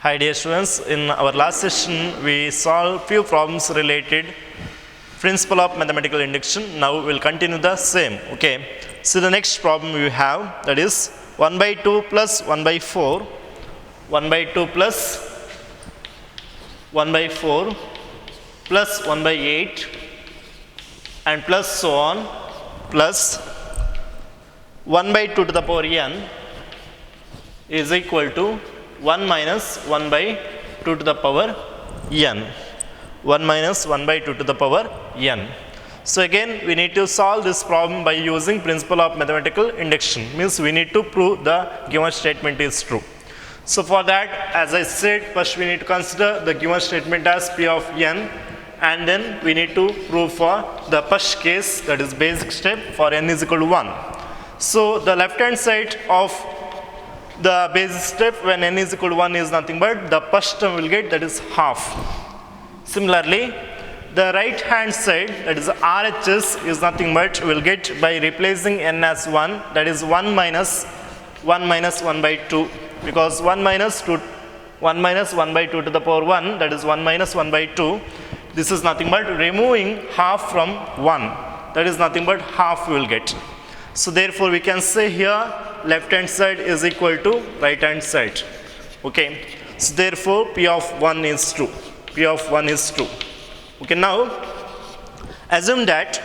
Hi dear students, in our last session we solved few problems related principle of mathematical induction. Now we'll continue the same. Okay. So the next problem we have, that is 1 by 2 plus 1 by 4, 1 by 2 plus 1 by 4 plus 1 by 8 and plus so on plus 1 by 2 to the power n is equal to 1 minus 1 by 2 to the power n. 1 minus 1 by 2 to the power n. So again we need to solve this problem by using principle of mathematical induction. Means we need to prove the given statement is true. So for that, as I said, first we need to consider the given statement as p of n, and then we need to prove for the first case, that is basic step, for n is equal to 1. So the left hand side of the basic step when n is equal to 1 is nothing but the first term will get, that is half. Similarly, the right hand side, that is RHS, is nothing but will get by replacing n as 1, that is 1 minus 1 by 2, because 1 minus 1 by 2 to the power 1, that is 1 minus 1 by 2. This is nothing but removing half from 1, that is nothing but half we will get. So therefore we can say here left hand side is equal to right hand side. Okay. So therefore p of 1 is true. P of 1 is true. Okay, now assume that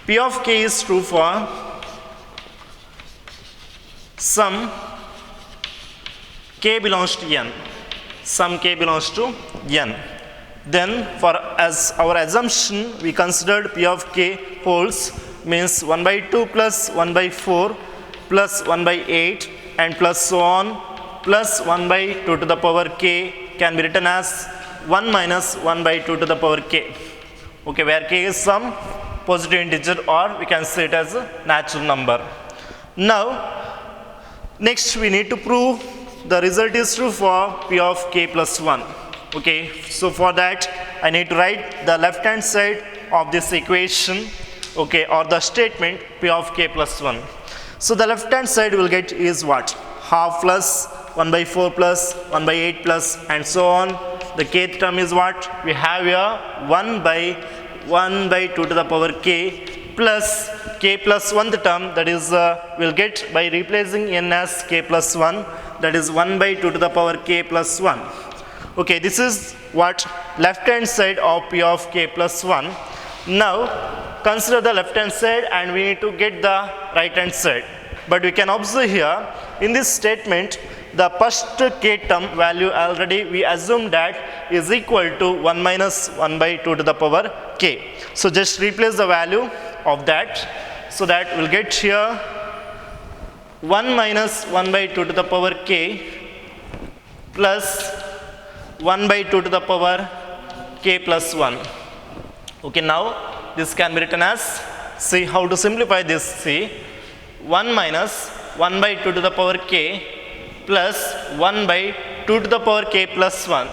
p of k is true for some k belongs to n. Some k belongs to n. Then for as our assumption we considered p of k holds, means 1 by 2 plus 1 by 4 plus 1 by 8 and plus so on plus 1 by 2 to the power k can be written as 1 minus 1 by 2 to the power k. Okay, where k is some positive integer, or we can say it as a natural number. Now next we need to prove the result is true for p of k plus 1. Okay, so for that I need to write the left hand side of this equation, okay, or the statement p of k plus 1. So the left hand side will get is what? Half plus 1 by 4 plus 1 by 8 plus and so on. The kth term is what? We have here 1 by 2 to the power k plus k plus 1th term, that is will get by replacing n as k plus 1, that is 1 by 2 to the power k plus 1. Okay, this is what left hand side of p of k plus 1. Now consider the left hand side and we need to get the right hand side. But we can observe here in this statement the first k term value already we assume that is equal to 1 minus 1 by 2 to the power k. So just replace the value of that. So that will get here 1 minus 1 by 2 to the power k plus 1 by 2 to the power k plus 1. Okay, now this can be written as, see how to simplify this, see 1 minus 1 by 2 to the power k plus 1 by 2 to the power k plus 1.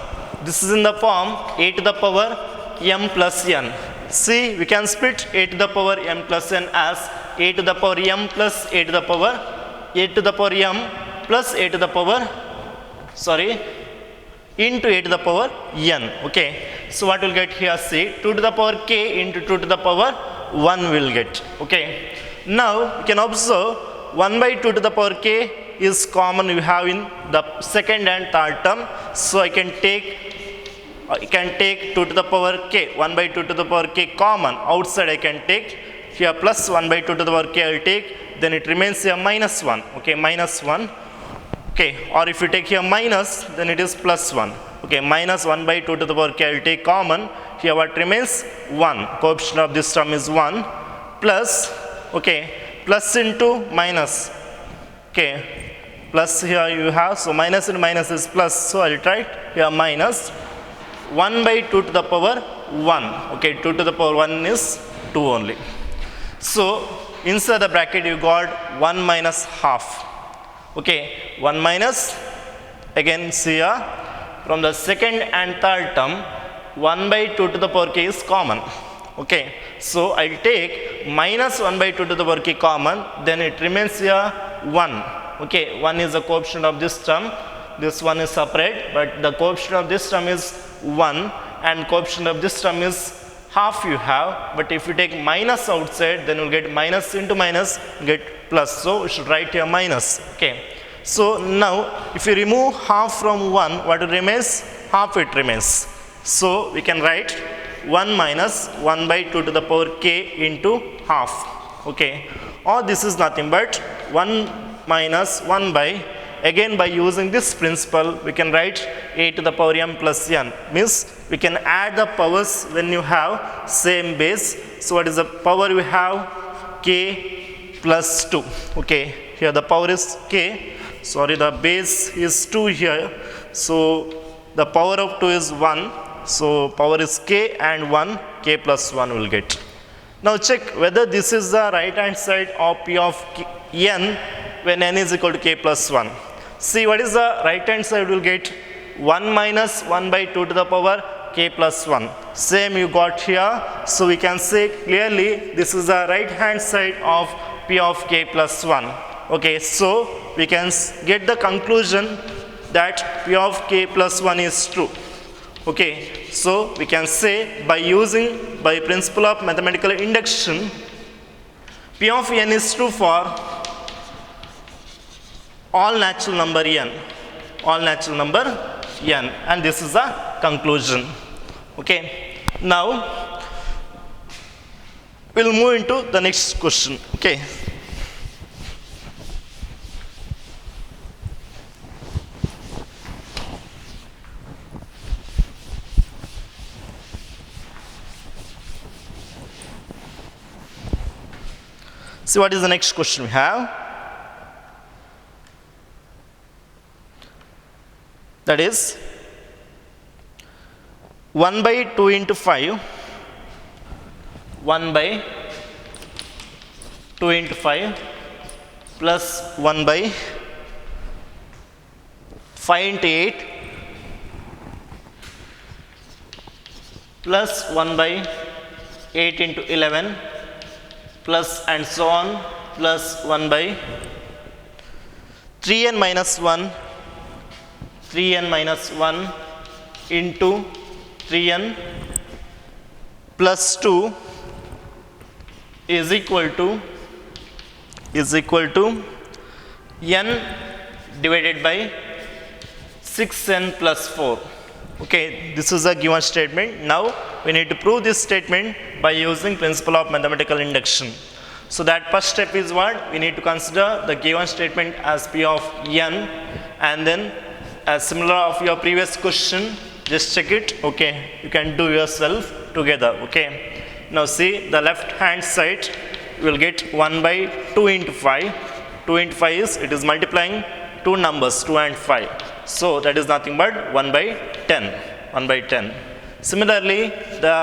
This is in the form a to the power m plus n. See, we can split a to the power m plus n as a to the power m plus a to the power m plus a to the power, into a to the power n. Okay, so what will get here? See, 2 to the power k into 2 to the power 1 will get. Okay, now you can observe 1 by 2 to the power k is common you have in the second and third term. So I can take 2 to the power k, 1 by 2 to the power k common. Outside I can take here plus 1 by 2 to the power k I will take, then it remains here minus 1. Okay, minus 1. Okay, or if you take here minus, then it is plus 1. Okay, minus 1 by 2 to the power k I will take common. Here what remains? 1. Coefficient of this term is 1 plus, okay, plus into minus. Okay, plus here you have, so minus into minus is plus, so I will write here minus 1 by 2 to the power 1. Okay, 2 to the power 1 is 2 only. So inside the bracket you got 1 minus half. Okay, 1 minus, again see here from the second and third term 1 by 2 to the power k is common. Okay, so I will take minus 1 by 2 to the power k common, then it remains here 1. Okay, 1 is the coefficient of this term, this one is separate, but the coefficient of this term is 1 and coefficient of this term is half you have, but if you take minus outside, then you'll get minus into minus, get plus. So we should write here minus. Okay. So now if you remove half from 1, what remains? Half it remains. So we can write 1 minus 1 by 2 to the power k into half. Okay. Or this is nothing but 1 minus 1 by, again by using this principle, we can write a to the power m plus n. Means we can add the powers when you have same base. So what is the power we have? K plus 2. Okay. Here the power is k. Sorry, the base is 2 here. So the power of 2 is 1. So power is k and 1, k plus 1 will get. Now check whether this is the right hand side of p of n when n is equal to k plus 1. See what is the right hand side will get? 1 minus 1 by 2 to the power k plus 1. Same you got here. So we can say clearly this is the right hand side of p of k plus 1. Okay, so we can get the conclusion that p of k plus 1 is true. Okay, so we can say by principle of mathematical induction, p of n is true for all natural number n, and this is the conclusion. Okay, now we'll move into the next question. Okay. See what is the next question we have. That is 1 by 2 into 5, 1 by 2 into 5 plus 1 by 5 into 8 plus 1 by 8 into 11 plus and so on plus 1 by 3n minus 1 into 3n plus 2 is equal to n divided by 6n plus 4. Okay, this is a given statement. Now we need to prove this statement by using principle of mathematical induction. So that first step is what? We need to consider the given statement as p of n, and then as similar of your previous question, just check it. Okay, you can do yourself together. Okay, now see the left hand side will get 1 by 2 into 5. 2 into 5 is, it is multiplying two numbers, 2 and 5. So that is nothing but 1 by 10. Similarly, the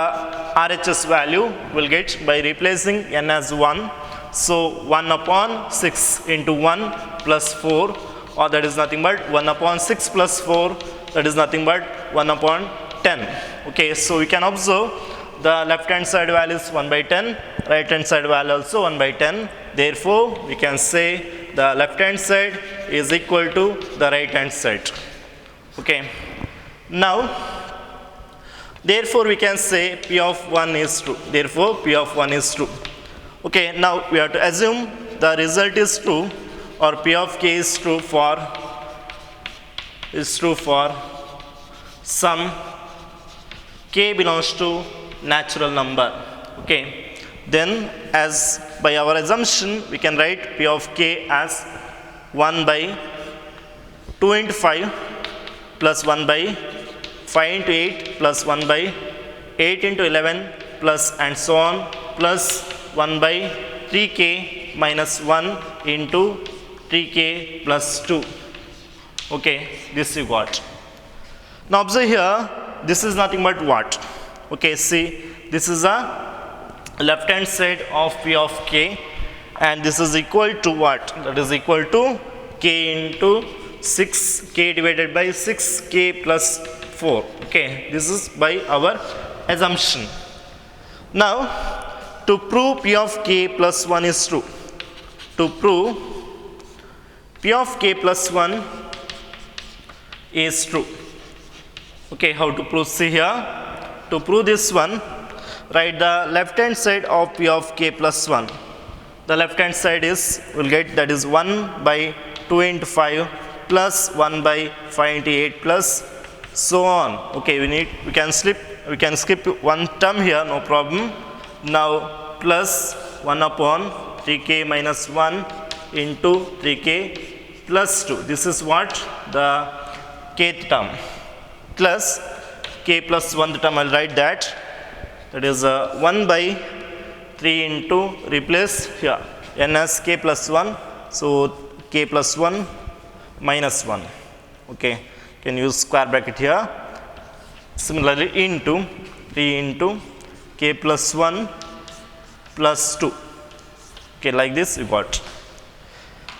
RHS value will get by replacing n as 1. So 1 upon 6 into 1 plus 4, or that is nothing but 1 upon 6 plus 4, that is nothing but 1 upon 10. Okay, so we can observe the left hand side value is 1 by 10, right hand side value also 1 by 10. Therefore, we can say the left hand side is equal to the right hand side. Okay, now therefore we can say p of 1 is true. Therefore p of 1 is true. Okay, now we have to assume the result is true, or p of k is true for some k belongs to natural number. Okay, then as by our assumption we can write p of k as 1 by 2 into 5 plus 1 by 5 into 8 plus 1 by 8 into 11 plus and so on plus 1 by 3k minus 1 into 3k plus 2. Okay, this you got. Now observe here, this is nothing but what? Okay, see, this is a left hand side of p of k, and this is equal to what? That is equal to k into 6k divided by 6k plus 4. Okay, this is by our assumption. Now to prove p of k plus 1 is true, to prove P of k plus 1 is true. Okay, how to prove? See here, to prove this one, write the left hand side of P of k plus 1. The left hand side is, we'll get, that is 1 by 2 into 5 plus 1 by 5 into 8 plus so on. Okay, we can skip one term here, no problem. Now plus 1 upon 3k minus 1 into 3k plus 2. This is what? The kth term. Plus k plus 1 term, I'll write that. That is 1 by 3 into, replace here, n as k plus 1. So k plus 1 minus 1. Okay, can use square bracket here. Similarly into 3 into k plus 1 plus 2. Okay, like this you got.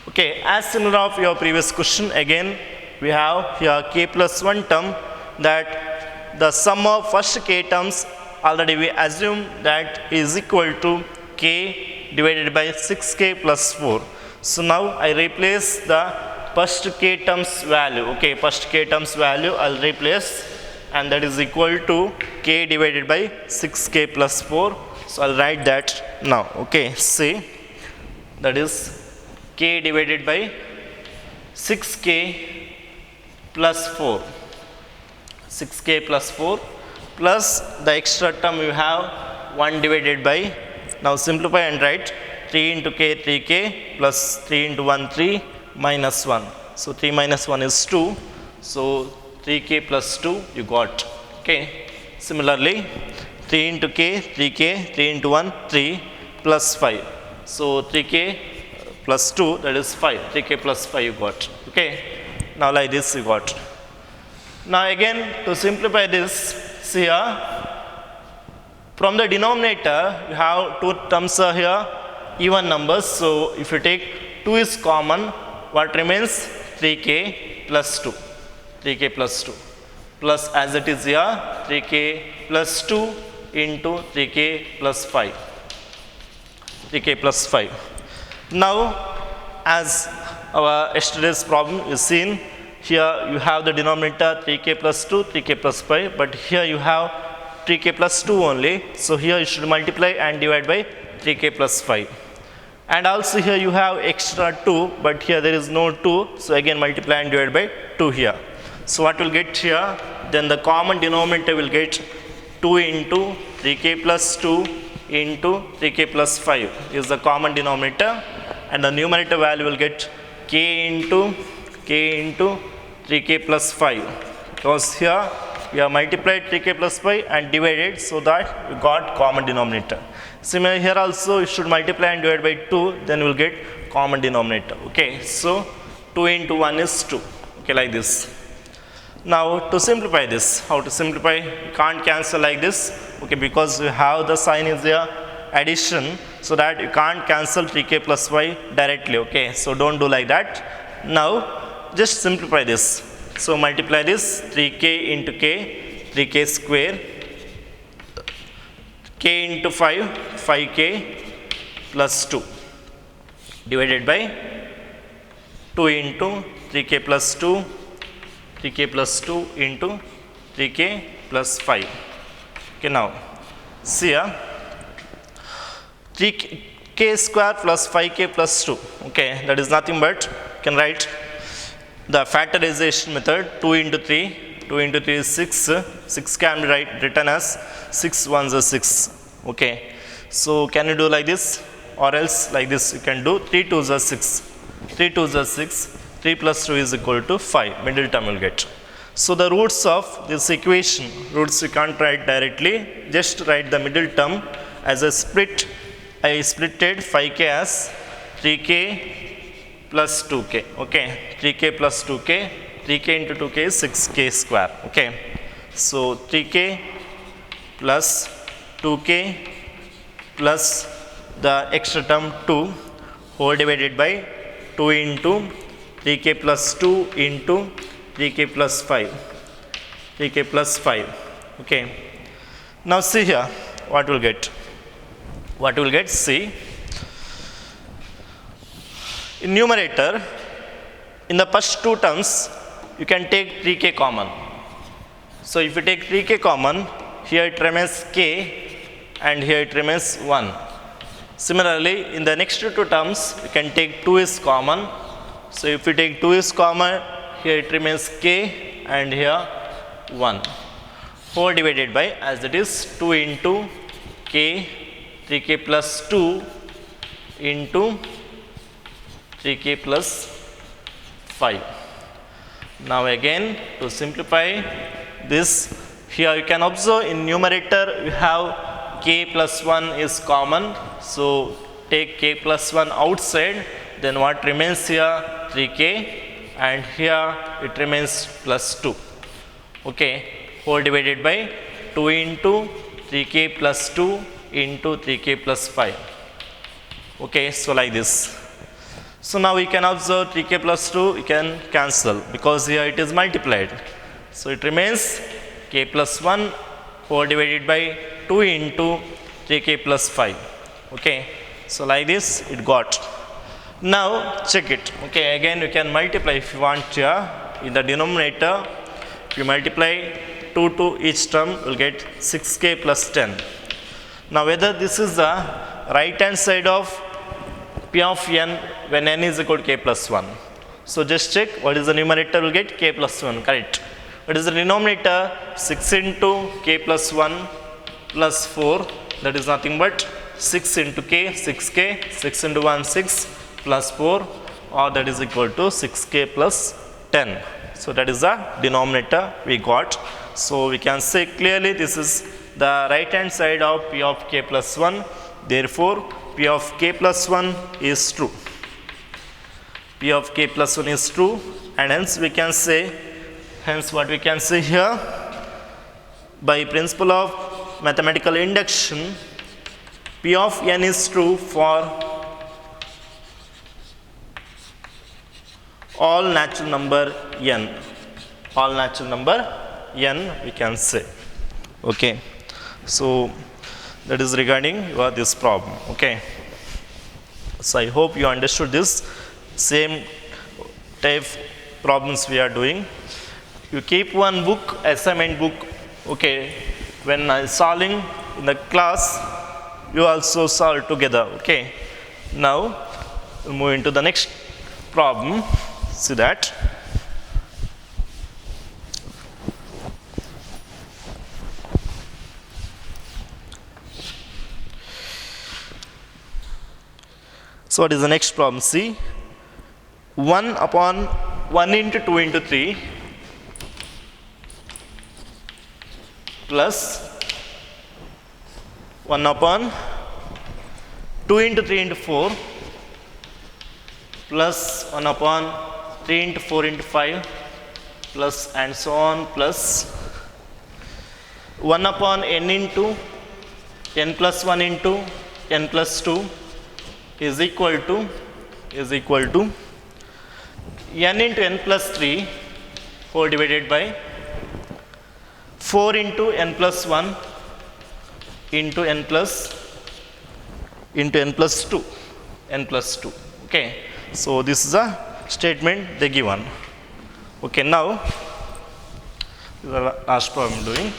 Okay, as similar of your previous question, again we have here k plus 1 term, that the sum of first k terms already we assume that is equal to k divided by 6k plus 4. So now I replace the first k terms value. Okay, first k terms value I'll replace, and that is equal to k divided by 6k plus 4. So I'll write that now. Okay, see, that is k divided by 6k plus 4. 6k plus 4 plus the extra term you have 1 divided by, now simplify and write 3 into k 3k plus 3 into 1 3 minus 1. So 3 minus 1 is 2. So 3k plus 2 you got. Okay, similarly 3 into k 3k 3 into 1 3 plus 5. So 3k plus 2, that is 5. 3k plus 5 you got. Okay, now like this you got. Now again to simplify this, see here, from the denominator you have two terms are here, even numbers. So if you take 2 is common, what remains? 3k plus 2. 3k plus 2 plus, as it is here, 3k plus 2 into 3k plus 5. 3k plus 5. Now as our yesterday's problem is seen, here you have the denominator 3k plus 2, 3k plus 5, but here you have 3k plus 2 only. So here you should multiply and divide by 3k plus 5. And also here you have extra 2, but here there is no 2. So again multiply and divide by 2 here. So what will get here? Then the common denominator will get 2 into 3k plus 2 into 3k plus 5 is the common denominator. And the numerator value will get k into 3k plus 5, because here we have multiplied 3k plus 5 and divided, so that we got common denominator. Similarly here also you should multiply and divide by 2, then you will get common denominator. Okay, so 2 into 1 is 2. Okay, like this. Now to simplify this, how to simplify? You can't cancel like this. Okay, because you have the sign is there, addition, so that you can't cancel 3k plus 5 directly. Okay, so don't do like that. Now just simplify this. So multiply this 3k into k, 3k square, k into 5, 5k plus 2 divided by 2 into 3k plus 2, 3k plus 2 into 3k plus 5. Okay, now see here, 3k square plus 5k plus 2. Okay, that is nothing but, you can write the factorization method, 2 into 3, 2 into 3 is 6, 6 can be written as 6 ones are 6. Okay, so can you do like this, or else like this you can do 3 twos are 6, 3 twos are 6, 3 plus 2 is equal to 5, middle term will get. So the roots of this equation, roots you can't write directly, just write the middle term as a split. I splitted 5k as 3k plus 2k. Okay, 3k plus 2k, 3k into 2k is 6k square. Okay, so 3k plus 2k plus the extra term 2 whole divided by 2 into 3k plus 2 into 3k plus 5. 3k plus 5. Okay, now see here what we'll get. What we'll get, see, in numerator in the first two terms, you can take 3k common. So if you take 3k common, here it remains k and here it remains 1. Similarly, in the next two terms, you can take 2 is common. So if you take 2 is common, here it remains k and here 1. Whole divided by, as it is, 2 into k, 3k plus 2 into 3k plus 5. Now again, to simplify this, here you can observe in numerator you have k plus 1 is common. So take k plus 1 outside, then what remains here? 3k, and here it remains plus 2. Okay, whole divided by 2 into 3k plus 2 into 3k plus 5. Okay, so like this. So now we can observe 3k plus 2, we can cancel because here it is multiplied. So it remains k plus 1 whole divided by 2 into 3k plus 5. Okay, so like this it got. Now check it. Okay, again you can multiply if you want here. In the denominator, if you multiply 2 to each term, you will get 6k plus 10. Now whether this is the right hand side of p of n when n is equal to k plus 1. So just check what is the numerator, will get k plus 1, correct. What is the denominator? 6 into k plus 1 plus 4, that is nothing but 6 into k, 6k, 6 into 1, 6 plus 4, or that is equal to 6k plus 10. So that is the denominator we got. So we can say clearly this is the right hand side of p of k plus 1. Therefore, p of k plus 1 is true. P of k plus 1 is true, and hence we can say, hence what we can say here, by principle of mathematical induction, p of n is true for all natural number n. All natural number n we can say. Okay, so that is regarding this problem. Okay, so I hope you understood this. Same type problems we are doing. You keep one book, assignment book. Okay, when solving in the class, you also solve together. Okay, now we'll move into the next problem. See that. So what is the next problem? See, 1 upon 1 into 2 into 3 plus 1 upon 2 into 3 into 4 plus 1 upon 3 into 4 into 5 plus and so on plus 1 upon n into n plus 1 into n plus 2 is equal to n into n plus 3 whole divided by 4 into n plus 1 into n plus 2. Okay, so this is a statement they given. Okay, now the last problem I'm doing.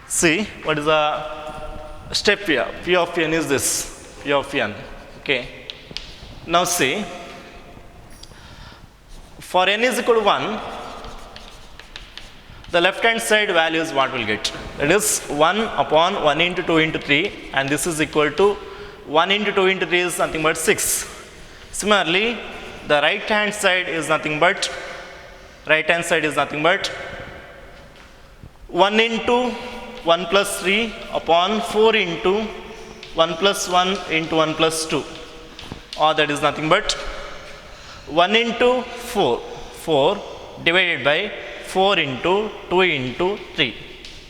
See, what is the step here? P of n is this, P of n. Okay, now see, for n is equal to 1, the left hand side value is what we'll get. That is 1 upon 1 into 2 into 3, and this is equal to 1 into 2 into 3 is nothing but 6. Similarly, the right hand side is nothing but 1 into 1 plus 3 upon 4 into 1 plus 1 into 1 plus 2, or that is nothing but 1 into 4 divided by 4 into 2 into 3.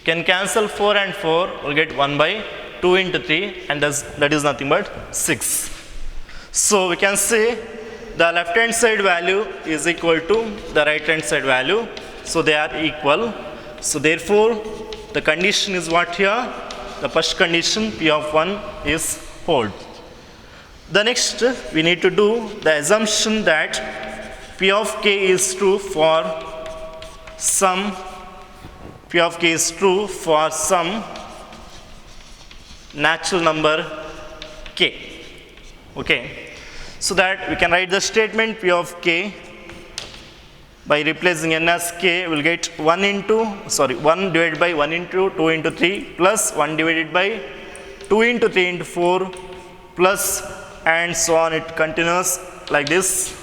Can cancel 4 and 4, we'll get 1 by 2 into 3, and that is nothing but 6. So we can say the left hand side value is equal to the right hand side value, so they are equal. So therefore, the condition is what here? The first condition, P of 1 is hold. The next we need to do the assumption that P of k is true for some natural number k. Okay, so that we can write the statement P of k by replacing n as k. We'll get 1 divided by 1 into 2 into 3 plus 1 divided by 2 into 3 into 4 plus and so on. It continues like this,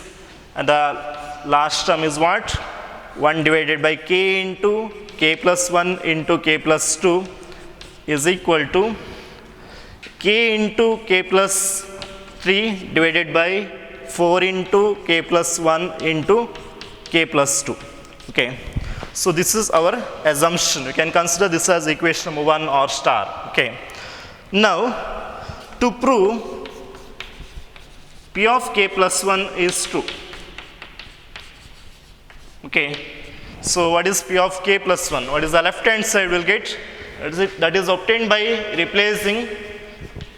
and the last term is what? 1 divided by k into k plus 1 into k plus 2 is equal to k into k plus 3 divided by 4 into k plus 1 into k plus 2. Okay, so this is our assumption. We can consider this as equation number 1 or star. Okay, now to prove P of k plus 1 is true. Okay, so what is P of k plus 1? What is the left hand side we'll get? That is obtained by replacing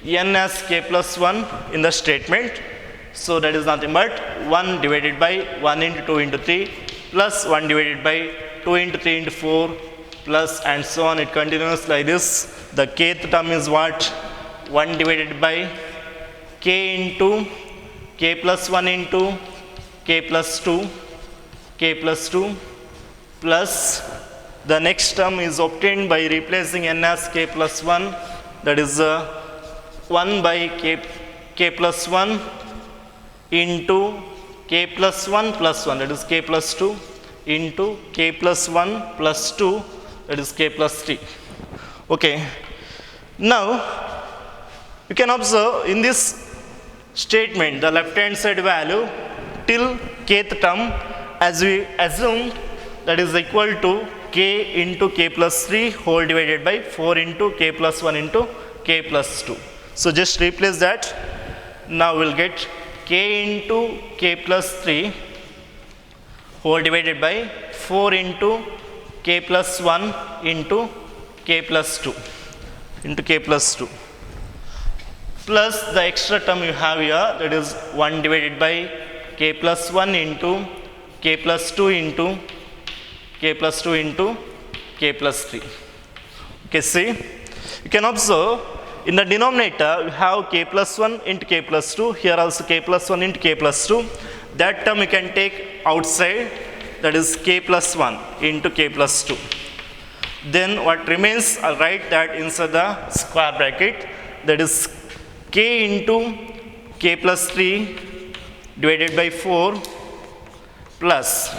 n as k plus 1 in the statement. So that is nothing but 1 divided by 1 into 2 into 3 plus 1 divided by 2 into 3 into 4 plus and so on. It continues like this. The kth term is what? 1 divided by k into k plus 1 into k plus 2 plus the next term is obtained by replacing n as k plus 1, that is 1 by k plus 1 into k plus 1 plus 1, that is k plus 2 into k plus 1 plus 2, that is k plus 3. Okay, now you can observe in this statement the left hand side value till kth term, as we assume, that is equal to k into k plus 3 whole divided by 4 into k plus 1 into k plus 2. So just replace that. Now we'll get k into k plus 3 whole divided by 4 into k plus 1 into k plus 2 plus the extra term you have here, that is 1 divided by k plus 1 into k plus 2 into k plus 2 into k plus 3. Okay, see, you can observe in the denominator you have k plus 1 into k plus 2, here also k plus 1 into k plus 2. That term you can take outside, that is k plus 1 into k plus 2. Then what remains, I'll write that inside the square bracket, that is k into k plus 3 divided by 4 plus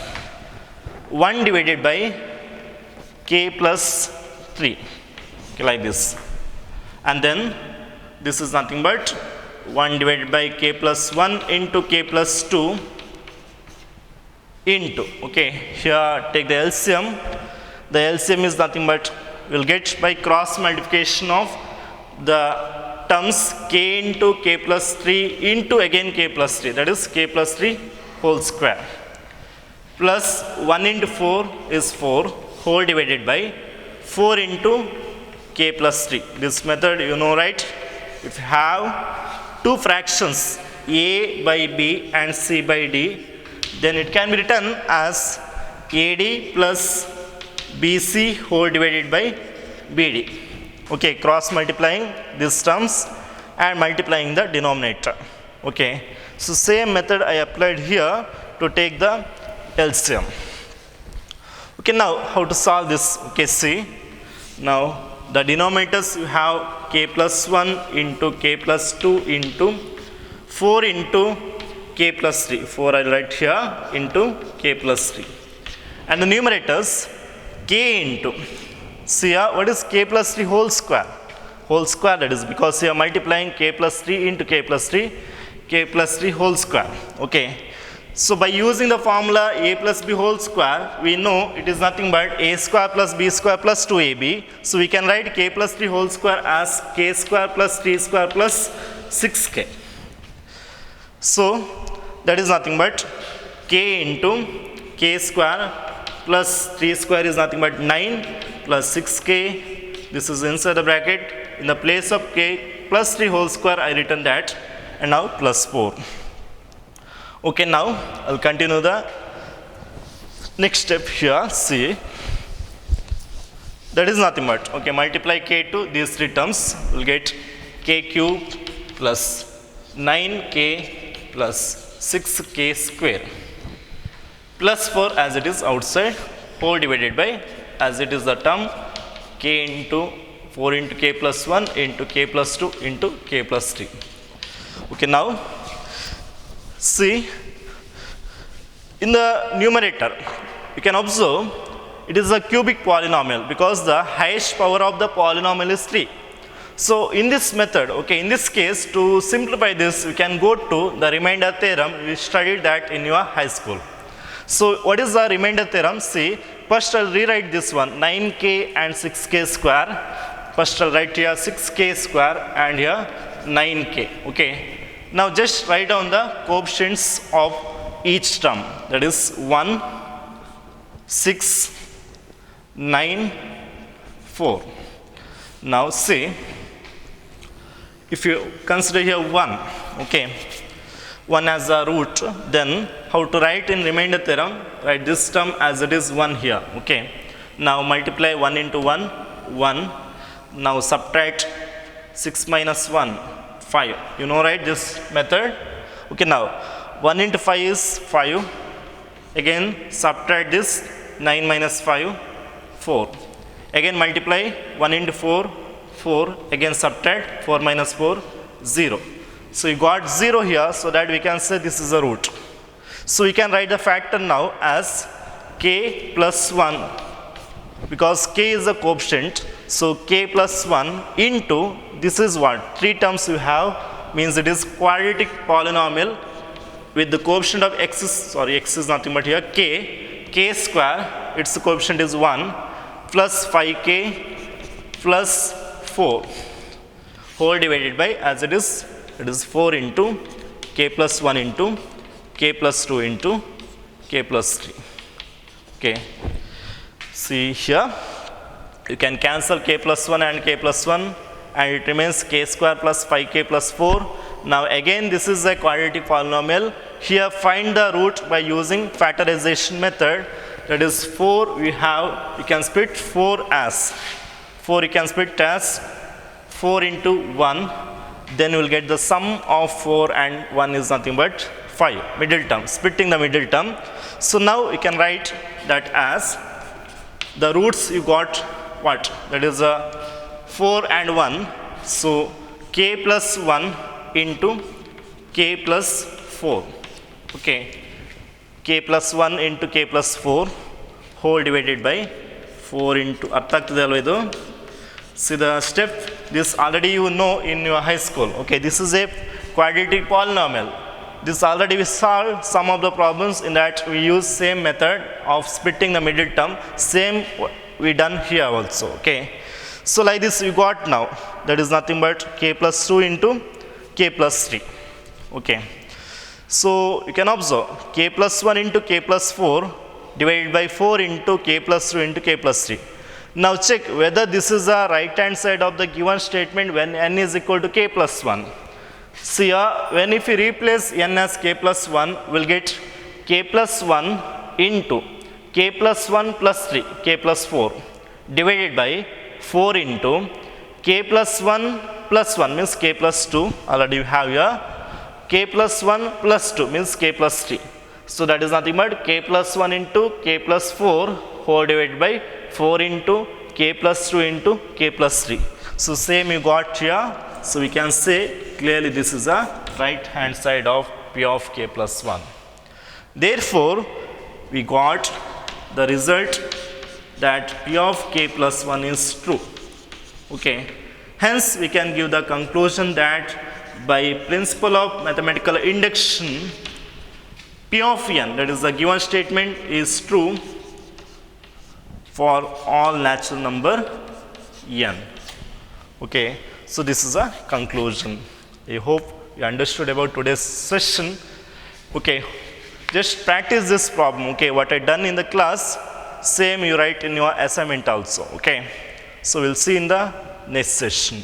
1 divided by k plus 3. Okay, like this. And then this is nothing but 1 divided by k plus 1 into k plus 2 into, okay, here take the LCM. The LCM is nothing but we'll get by cross multiplication of the terms k into k plus 3 into again k plus 3, that is k plus 3 whole square, plus 1 into 4 is 4 whole divided by 4 into k plus 3. This method you know, right? If you have two fractions a by b and c by d, then it can be written as ad plus bc whole divided by bd. Okay, cross multiplying these terms and multiplying the denominator. Okay, so same method I applied here to take the LCM. Okay, now how to solve this? Okay, see, now the denominators you have k plus 1 into k plus 2 into 4 into k plus 3, 4 I write here into k plus 3, and the numerators k into, see here, what is k plus 3 whole square? Whole square, that is because you are multiplying k plus 3 into k plus 3 whole square. Okay, so by using the formula a plus b whole square, we know it is nothing but a square plus b square plus 2ab. So we can write k plus 3 whole square as k square plus 3 square plus 6k. So that is nothing but k into k square plus 3 square is nothing but 9 plus 6k. This is inside the bracket. In the place of k plus 3 whole square, I written that and now plus 4. Okay, now I'll continue the next step here. See, that is nothing but, okay, multiply k to these three terms, we'll get k cube plus 9k plus 6k square plus 4 as it is outside, whole divided by, as it is the term, k into 4 into k plus 1 into k plus 2 into k plus 3. Okay, now see, in the numerator you can observe it is a cubic polynomial because the highest power of the polynomial is 3. So in this method, okay, in this case, to simplify this, we can go to the remainder theorem. We studied that in your high school. So what is the remainder theorem? See, first I'll rewrite this one, 9k and 6k square. First I'll write here 6k square and here 9k. Okay. Now just write down the coefficients of each term. That is 1, 6, 9, 4. Now see, if you consider here 1, okay, 1 as a root, then how to write in remainder theorem? Write this term as it is 1 here, okay. Now multiply 1 into 1, 1. Now subtract 6 minus 1, 5. You know, right, this method? Okay, now 1 into 5 is 5. Again subtract this, 9 minus 5, 4. Again multiply 1 into 4, 4. Again subtract 4 minus 4, 0. So you got 0 here, so that we can say this is a root. So we can write the factor now as k plus 1, because k is a coefficient. So k plus 1 into, this is what? 3 terms you have, means it is quadratic polynomial with the coefficient of x is nothing but here k square, its coefficient is 1, plus 5k plus 4, whole divided by, as it is 4 into k plus 1 into k plus 2 into k plus 3. Okay. See here, you can cancel k plus 1 and k plus 1 and it remains k square plus 5k plus 4. Now again this is a quadratic polynomial. Here find the root by using factorization method. That is 4 we have, you can split 4 as 4, you can split as 4 into 1, then you will get the sum of 4 and 1 is nothing but 5, middle term, splitting the middle term. So now you can write that as the roots you got what? That is 4 and 1. So k plus 1 into k plus 4. Okay. K plus 1 into k plus 4 whole divided by 4 into, see the step, this already you know in your high school. Okay, this is a quadratic polynomial. This already we solved some of the problems in that we use same method of splitting the middle term. Same we done here also. Okay, so like this we got now, that is nothing but k plus 2 into k plus 3. Okay, so you can observe k plus 1 into k plus 4 divided by 4 into k plus 2 into k plus 3. Now check whether this is the right hand side of the given statement when n is equal to k plus 1. See here, when if we replace n as k plus 1, we'll get k plus 1 into k plus 1 plus 3, k plus 4 divided by 4 into k plus 1 plus 1 means k plus 2, already you have here, k plus 1 plus 2 means k plus 3. So that is nothing but k plus 1 into k plus 4 whole divided by 4 into k plus 2 into k plus 3. So same you got here. So we can say clearly this is a right hand side of p of k plus 1. Therefore, we got the result that p of k plus 1 is true. Okay. Hence, we can give the conclusion that by principle of mathematical induction, p of n, that is the given statement, is true for all natural number n. Okay, so this is a conclusion. I hope you understood about today's session. Okay, just practice this problem. Okay, what I done in the class, same you write in your assignment also. Okay, so we'll see in the next session.